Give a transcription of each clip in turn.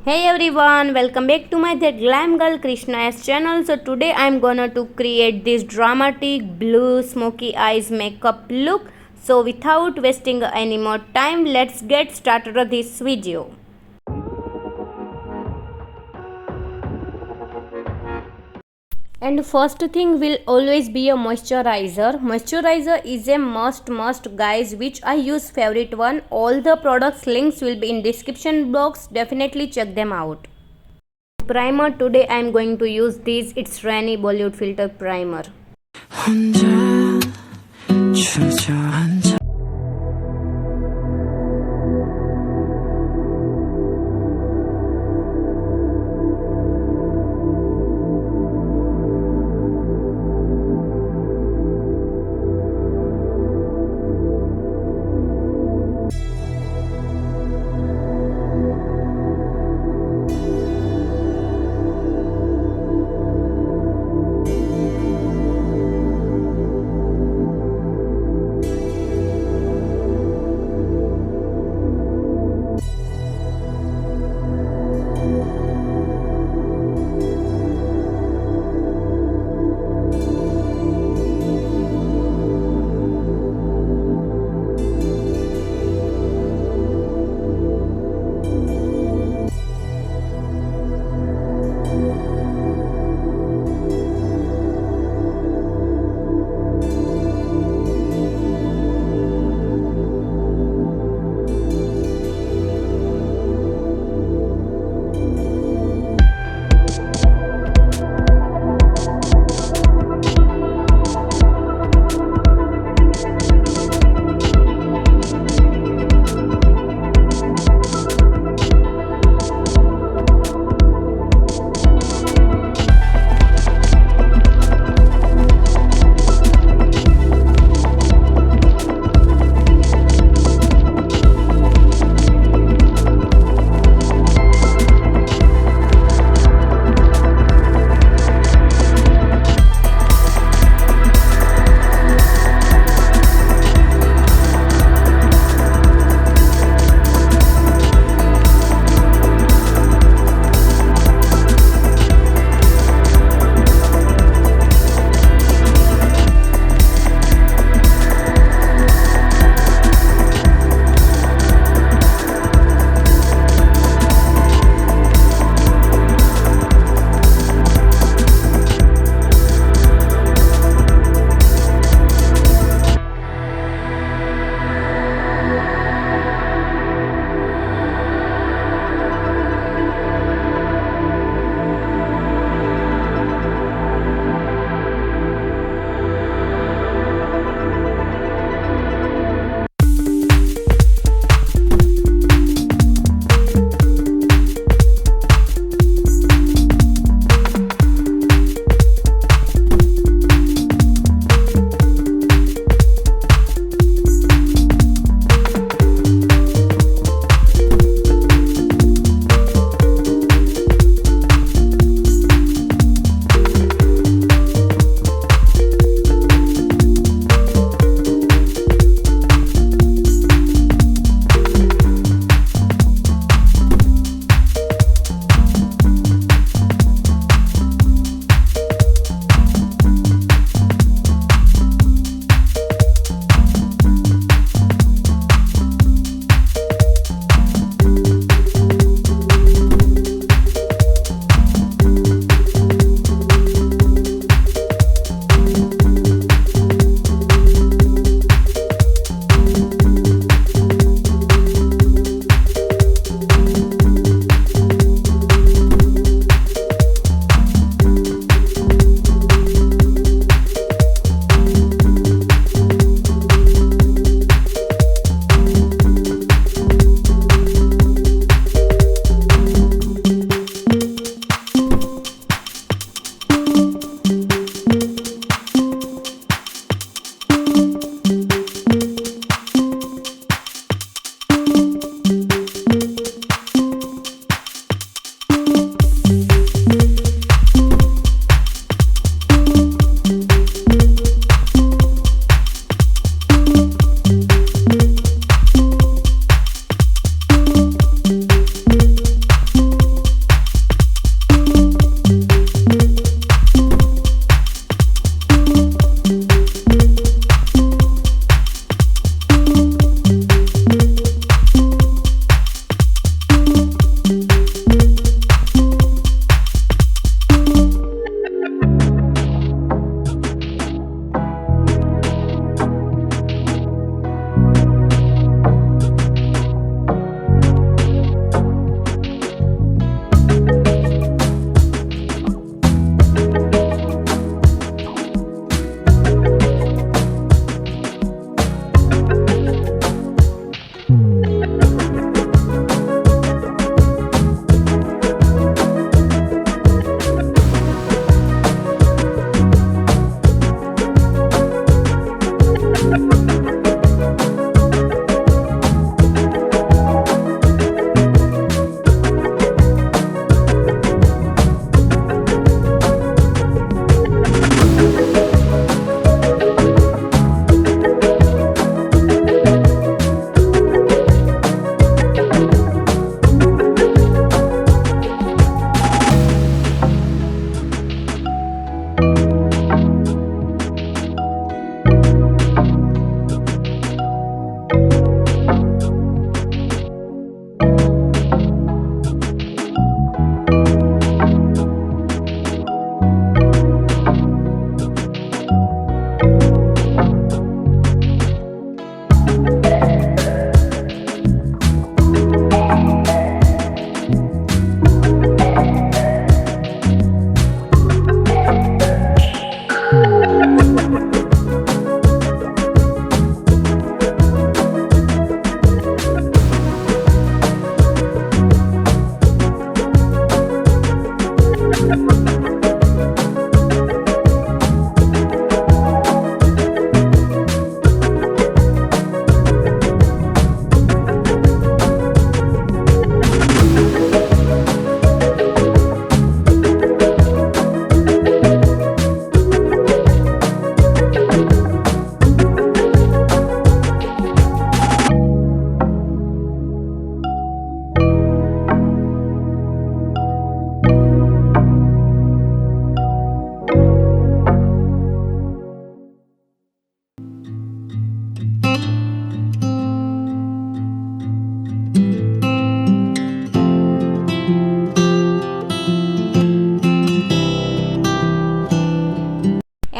Hey everyone, welcome back to my That Glam Girl Krishna's channel. So today I'm gonna to create this dramatic blue smoky eyes makeup look. So without wasting any more time, let's get started with this video. And first thing will always be a moisturizer. Moisturizer is a must guys, which I use favorite one. All the products links will be in description box. Definitely check them out. Primer, today I am going to use this. It's Rainy Bollywood Filter Primer.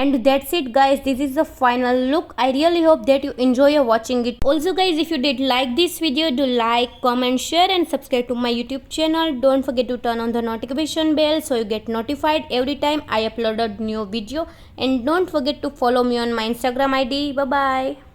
And that's it guys, this is the final look. I really hope that you enjoy watching it. Also guys, if you did like this video, do like, comment, share and subscribe to my YouTube channel. Don't forget to turn on the notification bell so you get notified every time I upload a new video. And don't forget to follow me on my Instagram ID. Bye bye.